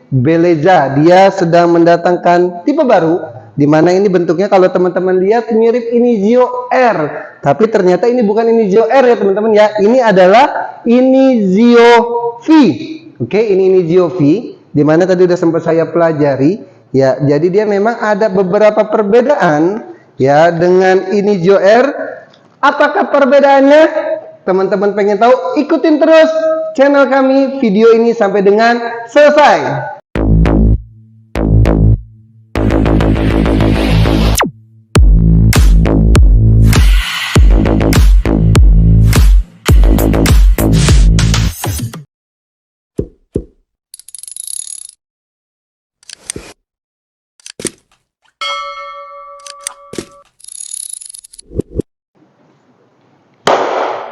Beleza. Dia sedang mendatangkan tipe baru, di mana ini bentuknya kalau teman-teman lihat mirip Inizio R, tapi ternyata ini bukan Inizio R ya teman-teman ya. Ini adalah Inizio V. Oke, ini Inizio V, di mana tadi udah sempat saya pelajari ya. Jadi dia memang ada beberapa perbedaan ya dengan Inizio R. Apakah perbedaannya? Teman-teman pengen tahu? Ikutin terus channel kami video ini sampai dengan selesai.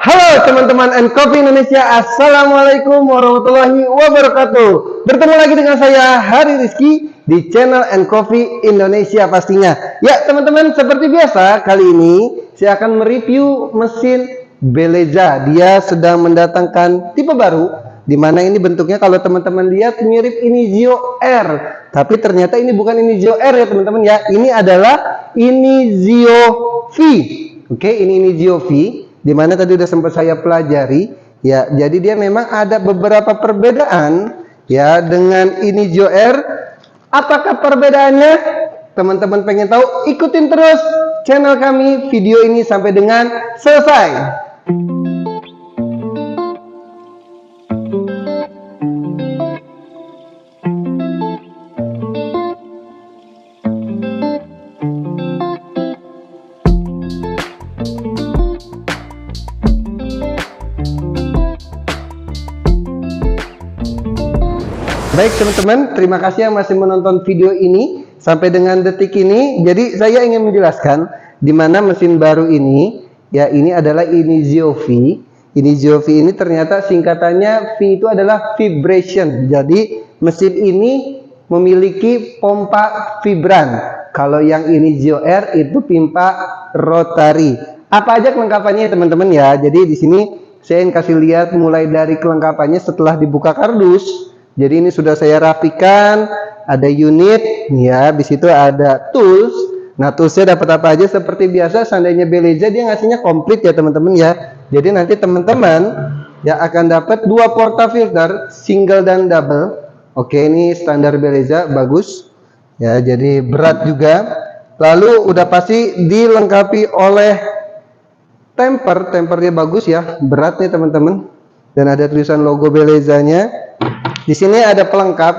Halo teman-teman N-Coffee Indonesia, Assalamualaikum warahmatullahi wabarakatuh. Bertemu lagi dengan saya Hari Rizky di channel N-Coffee Indonesia pastinya. Ya teman-teman, seperti biasa kali ini saya akan mereview mesin Beleza. Dia sedang mendatangkan tipe baru, di mana ini bentuknya kalau teman-teman lihat mirip Inizio R, tapi ternyata ini bukan Inizio R ya teman-teman ya. Ini adalah Inizio V. Oke, ini Inizio V, di mana tadi udah sempat saya pelajari ya. Jadi dia memang ada beberapa perbedaan ya dengan Inizio R. Apakah perbedaannya? Teman-teman pengen tahu? Ikutin terus channel kami video ini sampai dengan selesai. Baik teman-teman, terima kasih yang masih menonton video ini sampai dengan detik ini. Jadi saya ingin menjelaskan di mana mesin baru ini ya, ini adalah Inizio V. Inizio V ini ternyata singkatannya V itu adalah vibration. Jadi mesin ini memiliki pompa vibran. Kalau yang Inizio R itu pipa rotari. Apa aja kelengkapannya teman-teman ya. Jadi di sini saya ingin kasih lihat mulai dari kelengkapannya setelah dibuka kardus. Jadi ini sudah saya rapikan, ada unit, ya, di situ ada tools. Nah, toolsnya dapat apa aja? Seperti biasa, seandainya Beleza dia ngasihnya komplit ya teman-teman ya. Jadi nanti teman-teman ya akan dapat dua portafilter, single dan double. Oke, ini standar Beleza, bagus. Ya, jadi berat juga. Lalu udah pasti dilengkapi oleh tempernya bagus ya, berat nih teman-teman. Dan ada tulisan logo Belezanya. Di sini ada pelengkap,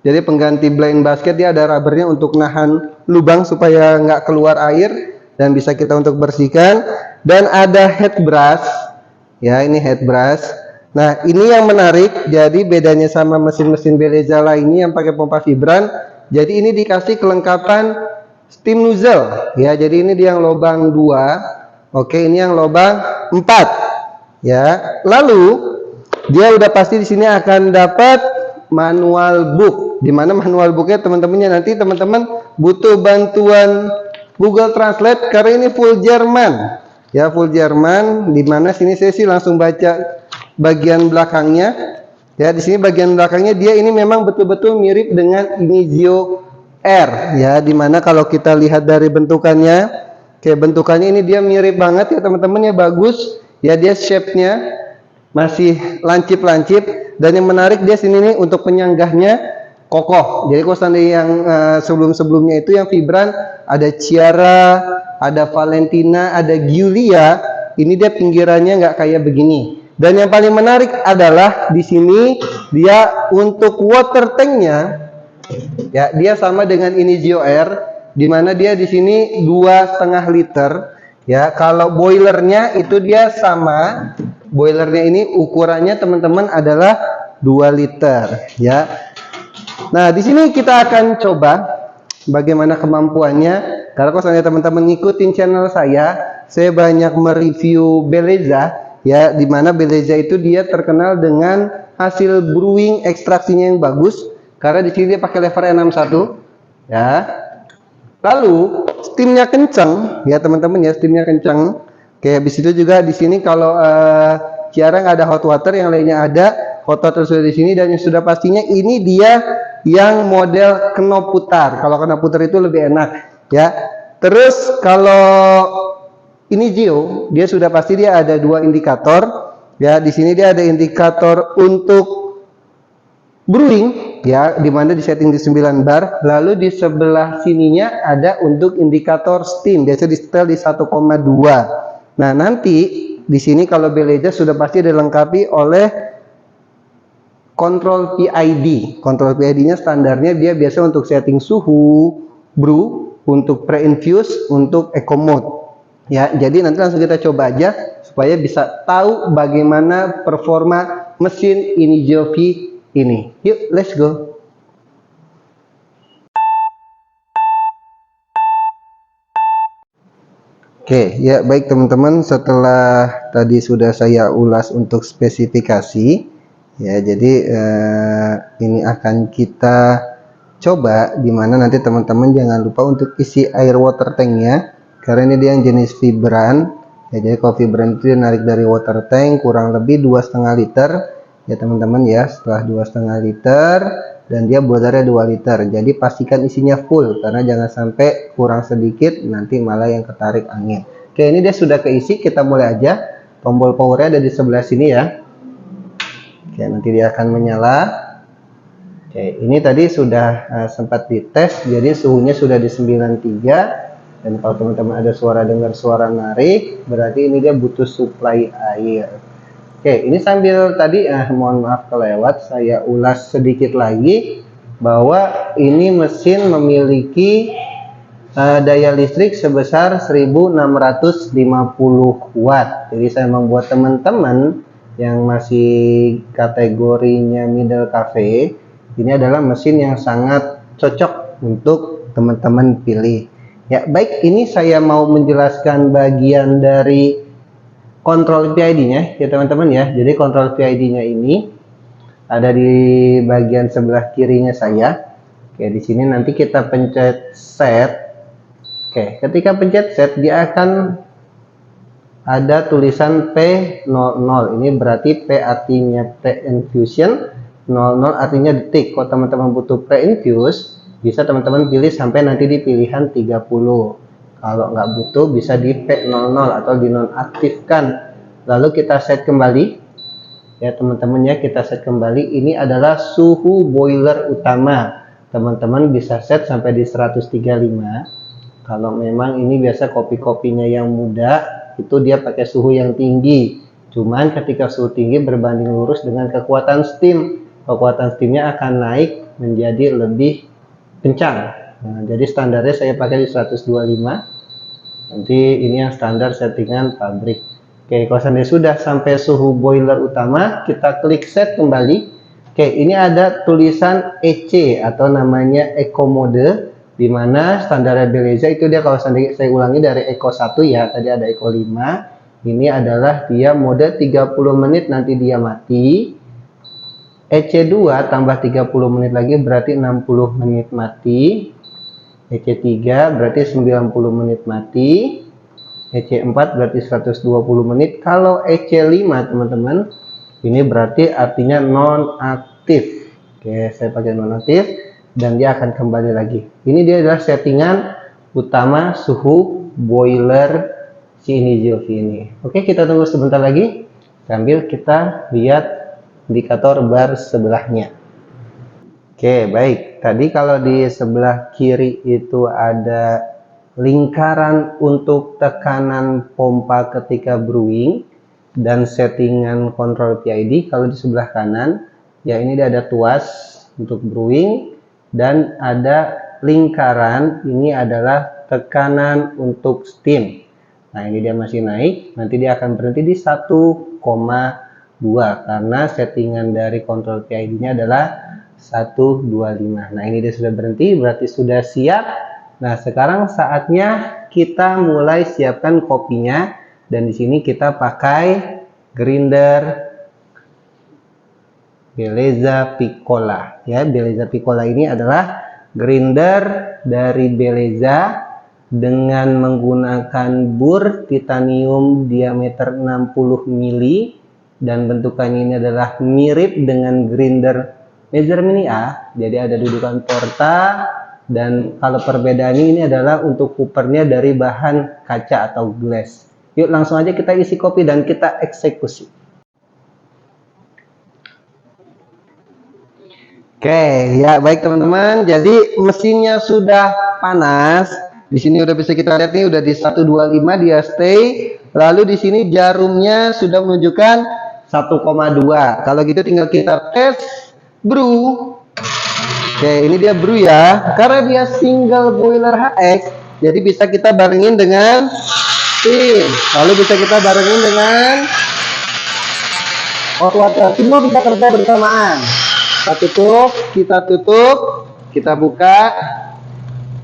jadi pengganti blind basket, dia ada rubbernya untuk nahan lubang supaya nggak keluar air dan bisa kita untuk bersihkan. Dan ada head brush, ya ini head brush. Nah ini yang menarik, jadi bedanya sama mesin-mesin Beleza lainnya yang pakai pompa vibran. Jadi ini dikasih kelengkapan steam nozzle, ya. Jadi ini dia yang lubang 2, oke ini yang lubang 4, ya. Lalu dia udah pasti di sini akan dapat manual book. Di mana manual booknya teman-temannya nanti teman-teman butuh bantuan Google Translate karena ini full Jerman. Ya, full Jerman. Di mana sini saya sih langsung baca bagian belakangnya. Ya, di sini bagian belakangnya dia ini memang betul-betul mirip dengan Inizio R. Ya, di mana kalau kita lihat dari bentukannya, kayak bentukannya ini dia mirip banget ya teman-teman ya, bagus. Ya, dia shape-nya masih lancip-lancip, dan yang menarik dia sini nih untuk penyanggahnya kokoh. Jadi kalau seandainya yang sebelum-sebelumnya itu yang vibran ada Ciara, ada Valentina, ada Giulia, ini dia pinggirannya nggak kayak begini. Dan yang paling menarik adalah di sini dia untuk water tanknya ya dia sama dengan Inizio R, di mana dia di sini 2,5 liter ya. Kalau boilernya itu dia sama. Boilernya ini ukurannya teman-teman adalah 2 liter ya. Nah, di sini kita akan coba bagaimana kemampuannya. Karena kalau misalnya teman-teman ngikutin channel saya banyak mereview Beleza ya, di mana Beleza itu dia terkenal dengan hasil brewing ekstraksinya yang bagus. Karena di sini dia pakai lever N61 ya. Lalu steamnya kencang ya teman-teman ya, steamnya kencang. Kayak habis itu juga di sini kalau Ciara nggak ada hot water, yang lainnya ada hot water sudah di sini. Dan yang sudah pastinya ini dia yang model knob putar. Kalau knob putar itu lebih enak ya. Terus kalau ini Geo, dia sudah pasti dia ada 2 indikator ya. Di sini dia ada indikator untuk brewing ya, dimana di setting di 9 bar. Lalu di sebelah sininya ada untuk indikator steam, biasa di setel di 1,2. Nah, nanti di sini kalau Beleja sudah pasti dilengkapi oleh kontrol PID. Kontrol PID-nya standarnya dia biasa untuk setting suhu brew, untuk pre-infuse, untuk eco mode. Ya, jadi nanti langsung kita coba aja supaya bisa tahu bagaimana performa mesin Inizio V ini. Yuk, let's go. Oke, ya baik teman-teman, setelah tadi sudah saya ulas untuk spesifikasi, ya jadi ini akan kita coba, dimana nanti teman-teman jangan lupa untuk isi air water tanknya, karena ini dia yang jenis vibran. Ya, jadi kalau vibran itu narik dari water tank kurang lebih 2,5 liter, ya teman-teman ya. Setelah 2,5 liter dan dia boilernya 2 liter, jadi pastikan isinya full, karena jangan sampai kurang sedikit nanti malah yang ketarik angin. Oke, ini dia sudah keisi, kita mulai aja. Tombol powernya ada di sebelah sini ya. Oke, nanti dia akan menyala. Oke, ini tadi sudah sempat dites, jadi suhunya sudah di 93. Dan kalau teman-teman ada suara dengar suara narik, berarti ini dia butuh suplai air. Oke, ini sambil tadi mohon maaf kelewat, saya ulas sedikit lagi bahwa ini mesin memiliki daya listrik sebesar 1650 watt. Jadi saya membuat teman-teman yang masih kategorinya middle cafe, ini adalah mesin yang sangat cocok untuk teman-teman pilih. Ya, baik, ini saya mau menjelaskan bagian dari kontrol PID-nya ya teman-teman ya. Jadi kontrol PID-nya ini ada di bagian sebelah kirinya saya. Oke, di sini nanti kita pencet set. Oke, ketika pencet set dia akan ada tulisan P00. Ini berarti P artinya pre-infusion, 00 artinya detik. Kalau teman-teman butuh pre-infuse, bisa teman-teman pilih sampai nanti di pilihan 30. Kalau nggak butuh bisa di P00 atau dinonaktifkan. Lalu kita set kembali ya teman-teman ya, kita set kembali. Ini adalah suhu boiler utama. Teman-teman bisa set sampai di 135. Kalau memang ini biasa kopi-kopinya yang muda, itu dia pakai suhu yang tinggi. Cuman ketika suhu tinggi berbanding lurus dengan kekuatan steam, kekuatan steamnya akan naik menjadi lebih kencang. Nah, jadi standarnya saya pakai di 125. Nanti ini yang standar settingan pabrik. Oke, kalau sudah sampai suhu boiler utama, kita klik set kembali. Oke, ini ada tulisan EC atau namanya Eco Mode, di mana standar Beleja itu dia, kalau saya ulangi dari Eco 1 ya, tadi ada Eco 5. Ini adalah dia mode 30 menit nanti dia mati. EC2 tambah 30 menit lagi berarti 60 menit mati. EC3 berarti 90 menit mati. EC4 berarti 120 menit. Kalau EC5 teman-teman, ini berarti artinya non-aktif. Oke, saya pakai non-aktif dan dia akan kembali lagi. Ini dia adalah settingan utama suhu boiler si Inizio V ini. Oke, kita tunggu sebentar lagi sambil kita lihat indikator bar sebelahnya. Oke, baik. Tadi kalau di sebelah kiri itu ada lingkaran untuk tekanan pompa ketika brewing dan settingan kontrol PID. Kalau di sebelah kanan, ya ini dia ada tuas untuk brewing dan ada lingkaran, ini adalah tekanan untuk steam. Nah, ini dia masih naik, nanti dia akan berhenti di 1,2 karena settingan dari kontrol PID-nya adalah 125. Nah, ini dia sudah berhenti, berarti sudah siap. Nah, sekarang saatnya kita mulai siapkan kopinya, dan di sini kita pakai grinder Beleja Piccola ya. Beleja Piccola ini adalah grinder dari Beleja dengan menggunakan bur titanium diameter 60 mili dan bentukannya ini adalah mirip dengan grinder Measure Mini A, jadi ada dudukan porta, dan kalau perbedaan ini adalah untuk coopernya dari bahan kaca atau glass. Yuk langsung aja kita isi kopi dan kita eksekusi. Oke, ya baik teman-teman. Jadi mesinnya sudah panas. Di sini udah bisa kita lihat nih, udah di 125 dia stay. Lalu di sini jarumnya sudah menunjukkan 1,2. Kalau gitu tinggal kita tes brew. Oke, ini dia brew ya. Karena dia single boiler HX, jadi bisa kita barengin dengan steam. Lalu bisa kita barengin dengan hot water. Semua bisa kerja bersamaan. Kita tutup, kita buka,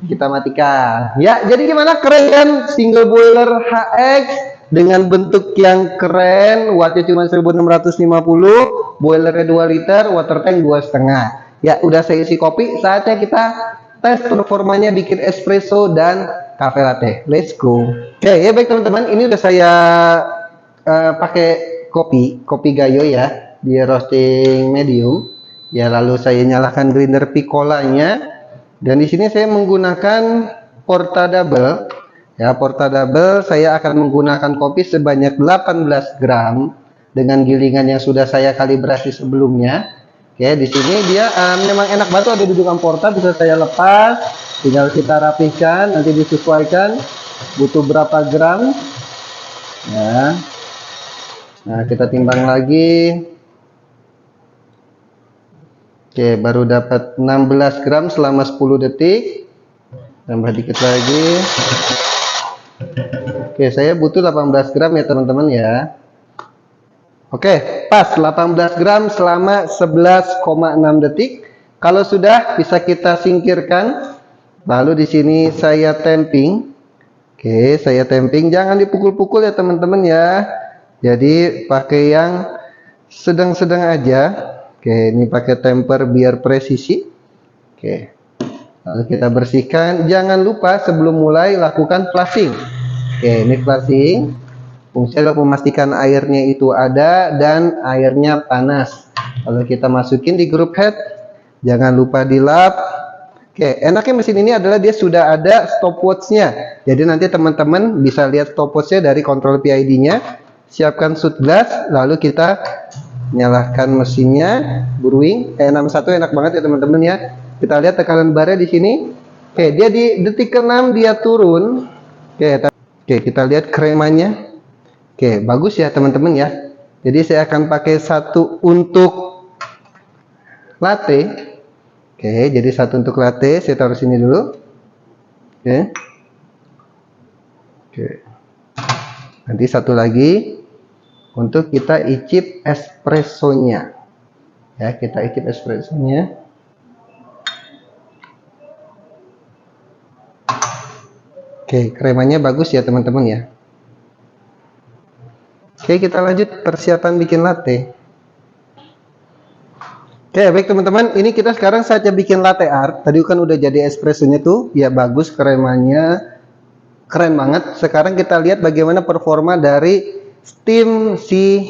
kita matikan. Ya, jadi gimana, keren kan single boiler HX dengan bentuk yang keren, wattnya cuma 1650, boilernya 2 liter, water tank 2,5. Ya, udah saya isi kopi, saatnya kita tes performanya bikin espresso dan cafe latte. Let's go. Oke, ya baik teman-teman, ini udah saya pakai kopi Gayo ya, di roasting medium. Ya, lalu saya nyalakan grinder piccolanya, dan di sini saya menggunakan portable. Ya, portable saya akan menggunakan kopi sebanyak 18 gram dengan gilingan yang sudah saya kalibrasi sebelumnya. Oke, di sini dia memang enak banget, ada dudukan porta, bisa saya lepas, tinggal kita rapihkan, nanti disesuaikan butuh berapa gram. Ya. Nah, kita timbang lagi. Oke, baru dapat 16 gram selama 10 detik. Tambah dikit lagi. Oke, saya butuh 18 gram ya teman-teman ya. Oke, pas 18 gram selama 11,6 detik. Kalau sudah, bisa kita singkirkan. Lalu di sini saya tamping. Oke, saya tamping. Jangan dipukul-pukul ya teman-teman ya. Jadi pakai yang sedang-sedang aja. Oke, ini pakai temper biar presisi. Oke, lalu kita bersihkan. Jangan lupa sebelum mulai lakukan flushing. Oke, ini flushing. Fungsinya adalah memastikan airnya itu ada dan airnya panas. Lalu kita masukin di group head. Jangan lupa dilap. Oke, enaknya mesin ini adalah dia sudah ada stopwatch-nya. Jadi nanti teman-teman bisa lihat stopwatch-nya dari kontrol PID-nya. Siapkan shoot glass, lalu kita nyalakan mesinnya, brewing. 61 enak banget ya teman-teman ya. Kita lihat tekanan barnya di sini. Oke, dia di detik ke-6 dia turun. Oke, kita lihat kremanya. Oke, bagus ya teman-teman ya. Jadi saya akan pakai satu untuk latte. Oke, jadi satu untuk latte. Saya taruh sini dulu. Oke. Nanti satu lagi untuk kita icip espressonya. Ya, kita icip espressonya. Oke, kremanya bagus ya teman-teman ya. Oke, kita lanjut persiapan bikin latte. Oke, baik teman-teman, ini kita sekarang saatnya bikin latte art. Tadi kan udah jadi espressonya tuh, ya bagus, kremanya keren banget. Sekarang kita lihat bagaimana performa dari steam si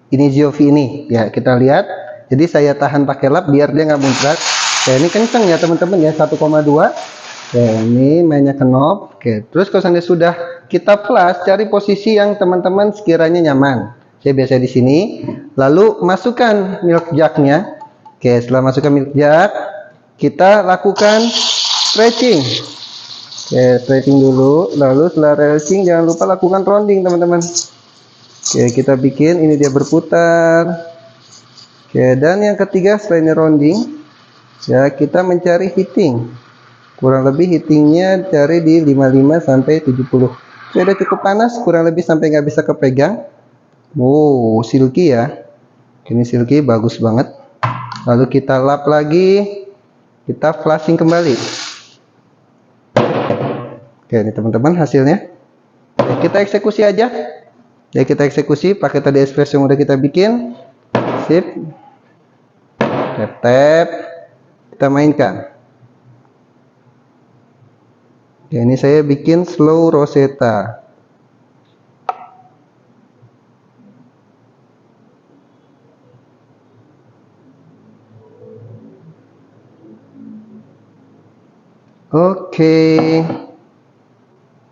Inizio V ini. Ya, kita lihat. Jadi saya tahan pakai lap biar dia nggak muncrat. Ya, ini kenceng ya teman-teman ya, 1,2. Ya, ini mainnya ke knob. Oke, terus kalau seandainya sudah kita flush, cari posisi yang teman-teman sekiranya nyaman. Saya biasa di sini. Lalu masukkan milk jug-nya. Oke, setelah masukkan milk jug, kita lakukan stretching. Oke, stretching dulu. Lalu setelah stretching, jangan lupa lakukan rounding teman-teman. Oke, kita bikin ini dia berputar. Oke, dan yang ketiga selain rounding, ya kita mencari heating. Kurang lebih heatingnya cari di 55 sampai 70. Sudah cukup panas, kurang lebih sampai nggak bisa kepegang. Wow, silky ya. Ini silky bagus banget. Lalu kita lap lagi, kita flushing kembali. Oke, ini teman-teman hasilnya. Kita eksekusi aja. Ya, kita eksekusi pakai tadi espresso yang udah kita bikin. Sip. Tap-tap. Kita mainkan. Oke, ini saya bikin slow rosetta. Oke.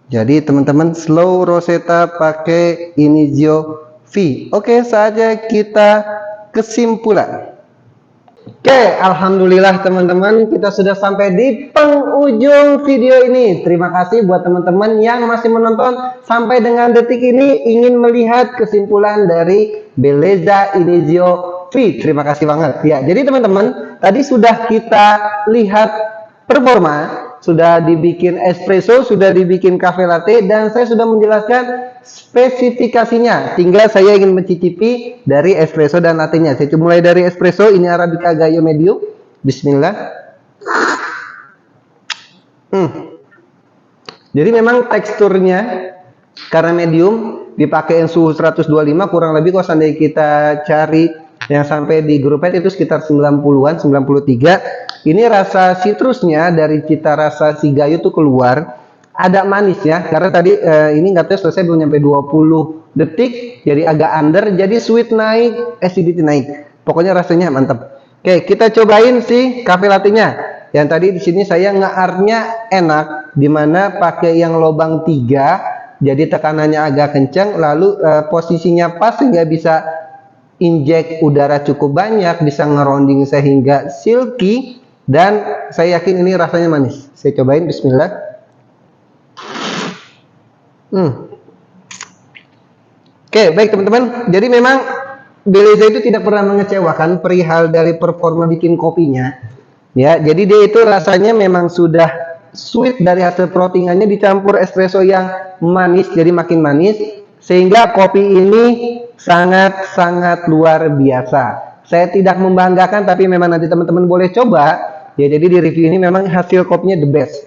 Jadi teman-teman, slow Rosetta pakai Inizio V. Oke, saatnya kita kesimpulan. Oke, alhamdulillah teman-teman, kita sudah sampai di penghujung video ini. Terima kasih buat teman-teman yang masih menonton sampai dengan detik ini, ingin melihat kesimpulan dari Bellezza Inizio V. Terima kasih banget. Ya, jadi teman-teman, tadi sudah kita lihat performa, sudah dibikin espresso, sudah dibikin cafe latte, dan saya sudah menjelaskan spesifikasinya. Tinggal saya ingin mencicipi dari espresso dan latte-nya. Saya mulai dari espresso, ini Arabica Gayo medium. Bismillah. Jadi memang teksturnya karena medium dipakai suhu 125, kurang lebih kalau seandainya kita cari yang sampai di grup itu sekitar 90-an, 93. Ini rasa citrusnya dari cita rasa si Gayo tuh keluar, ada manisnya karena tadi ini nggak tahu selesai belum nyampe 20 detik, jadi agak under, jadi sweet naik, acidity naik. Pokoknya rasanya mantap. Oke, kita cobain si cafe latte-nya. Yang tadi di sini saya ngeartnya enak, dimana pakai yang lubang 3, jadi tekanannya agak kencang, lalu posisinya pas sehingga bisa injek udara cukup banyak, bisa ngeronding sehingga silky, dan saya yakin ini rasanya manis. Saya cobain, bismillah. Oke, baik teman-teman. Jadi memang Bellezza itu tidak pernah mengecewakan perihal dari performa bikin kopinya. Ya, jadi dia itu rasanya memang sudah sweet dari hasil frothingannya dicampur espresso yang manis, jadi makin manis, sehingga kopi ini sangat-sangat luar biasa. Saya tidak membanggakan, tapi memang nanti teman-teman boleh coba. Ya, jadi di review ini memang hasil kopinya the best.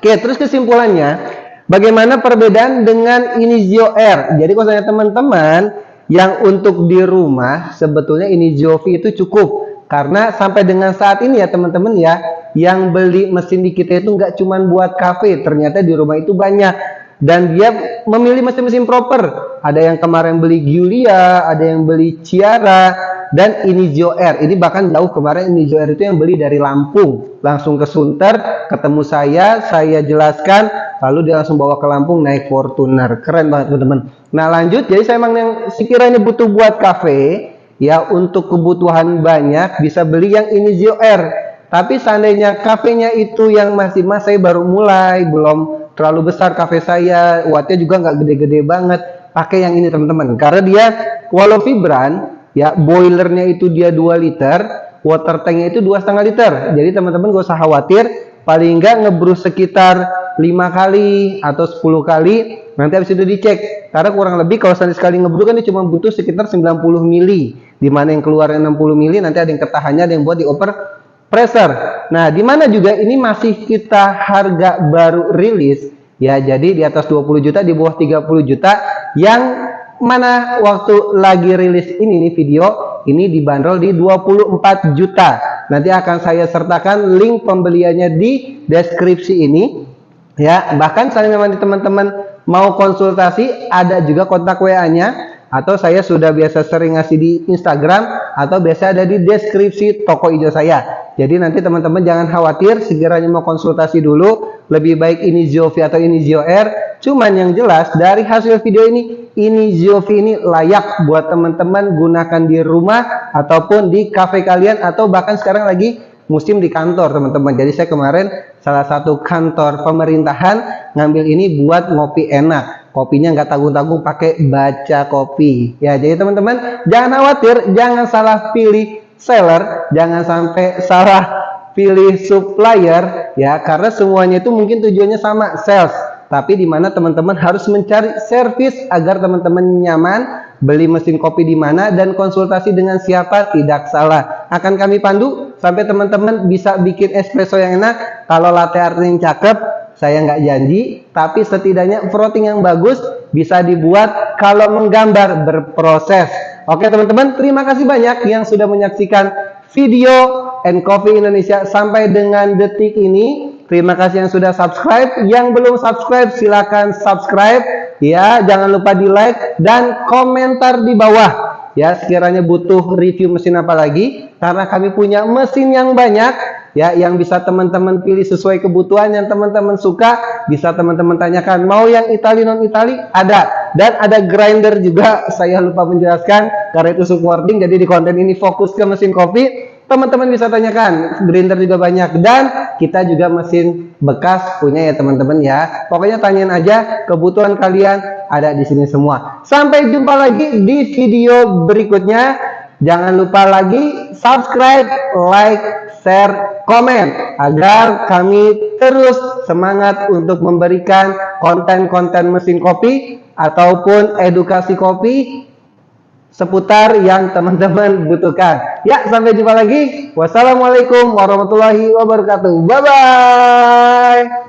Oke, terus kesimpulannya, bagaimana perbedaan dengan Inizio R? Jadi kalau saya teman-teman yang untuk di rumah, sebetulnya Inizio V itu cukup. Karena sampai dengan saat ini ya teman-teman ya, yang beli mesin di kita itu nggak cuma buat cafe, ternyata di rumah itu banyak. Dan dia memilih mesin-mesin proper. Ada yang kemarin beli Giulia, ada yang beli Ciara, dan Inizio R. Ini bahkan jauh kemarin Inizio R itu yang beli dari Lampung. Langsung ke Sunter, ketemu saya jelaskan, lalu dia langsung bawa ke Lampung naik Fortuner. Keren banget teman-teman. Nah lanjut, jadi saya emang yang sekiranya butuh buat cafe, ya untuk kebutuhan banyak bisa beli yang Inizio R. Tapi seandainya kafenya itu yang masih saya baru mulai, belum terlalu besar kafe saya, wattnya juga nggak gede-gede banget, pakai yang ini teman-teman. Karena dia walau vibran, ya boilernya itu dia 2 liter, water tanknya itu 2,5 liter. Jadi teman-teman gak usah khawatir, paling nggak ngebrus sekitar 5 kali atau 10 kali, nanti habis itu dicek. Karena kurang lebih kalau sekali ngebrus kan dia cuma butuh sekitar 90 mili, dimana yang keluarnya 60 mili, nanti ada yang ketahannya, ada yang buat di over pressure. Nah, dimana juga ini masih kita harga baru rilis, ya jadi di atas 20 juta, di bawah 30 juta, yang mana waktu lagi rilis ini nih video, ini dibanderol di 24 juta. Nanti akan saya sertakan link pembeliannya di deskripsi ini. Ya, bahkan saya memang teman-teman mau konsultasi, ada juga kontak WA-nya, atau saya sudah biasa sering ngasih di Instagram, atau biasa ada di deskripsi toko hijau saya. Jadi nanti teman-teman jangan khawatir, sekiranya mau konsultasi dulu, lebih baik Inizio V atau Inizio R. Cuman yang jelas dari hasil video ini, Inizio V ini layak buat teman-teman gunakan di rumah ataupun di cafe kalian, atau bahkan sekarang lagi musim di kantor teman-teman. Jadi saya kemarin salah satu kantor pemerintahan ngambil ini buat ngopi enak. Kopinya nggak tanggung-tanggung, pakai baca kopi. Ya, jadi teman-teman jangan khawatir, jangan salah pilih seller, jangan sampai salah pilih supplier, ya, karena semuanya itu mungkin tujuannya sama, sales. Tapi di mana teman-teman harus mencari servis agar teman-teman nyaman, beli mesin kopi di mana dan konsultasi dengan siapa tidak salah. Akan kami pandu sampai teman-teman bisa bikin espresso yang enak. Kalau latte art yang cakep, saya nggak janji, tapi setidaknya frotting yang bagus bisa dibuat kalau menggambar berproses. Oke teman-teman, terima kasih banyak yang sudah menyaksikan video and Coffee Indonesia sampai dengan detik ini. Terima kasih yang sudah subscribe. Yang belum subscribe silakan subscribe. Ya, jangan lupa di like dan komentar di bawah. Ya, sekiranya butuh review mesin apa lagi, karena kami punya mesin yang banyak. ya, yang bisa teman-teman pilih sesuai kebutuhan yang teman-teman suka. Bisa teman-teman tanyakan, mau yang Itali non Itali ada, dan ada grinder juga. Saya lupa menjelaskan karena itu supporting, jadi di konten ini fokus ke mesin kopi. Teman-teman bisa tanyakan, grinder juga banyak, dan kita juga mesin bekas punya ya teman-teman ya. Pokoknya tanyain aja, kebutuhan kalian ada di sini semua. Sampai jumpa lagi di video berikutnya. Jangan lupa lagi subscribe, like, share, komen agar kami terus semangat untuk memberikan konten-konten mesin kopi ataupun edukasi kopi seputar yang teman-teman butuhkan. Ya, sampai jumpa lagi. Wassalamualaikum warahmatullahi wabarakatuh. Bye bye.